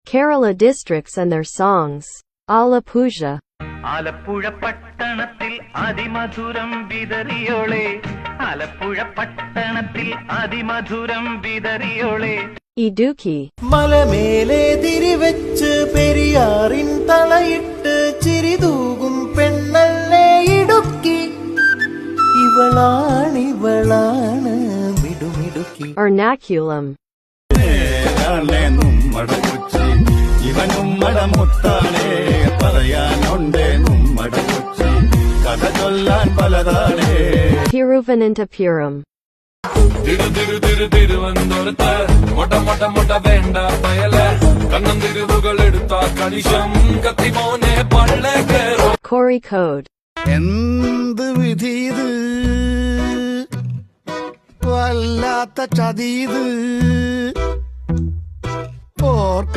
Kerala districts and their songs. Alappuzha. Alappuzha പട്ടണത്തിൽ അതിമധുരം വിതറിയോളെ ആലപ്പുഴ പട്ടണത്തിൽ അതിമധുരം വിതറിയോളെ Idukki. മലമേലെ തിരിവെച്ച് പെരിയാറിൻ തളയിട്ട് ചിരിതൂകും പെണ്ണല്ലേ ഇടുക്കി ഇവളാണ് മിടുമിടുക്കി. Ernakulam. ഇവനും മടമുത്താനേ പറയാനുണ്ട് നമ്മടകൊച്ചി കഥ ചൊല്ലാൻ പലതാണേ. Thiruvananthapuram. തിരുവനന്തപുരത്ത് മൊട്ട വേണ്ട പയല കണ്ണം തിരുവുകൾ എടുത്ത കണിശം കത്തിമോനെ പള്ളേ കേറോ. Kozhikode. എന്ത് വിധീത് വല്ലാത്ത ചതീത് ഓർക്ക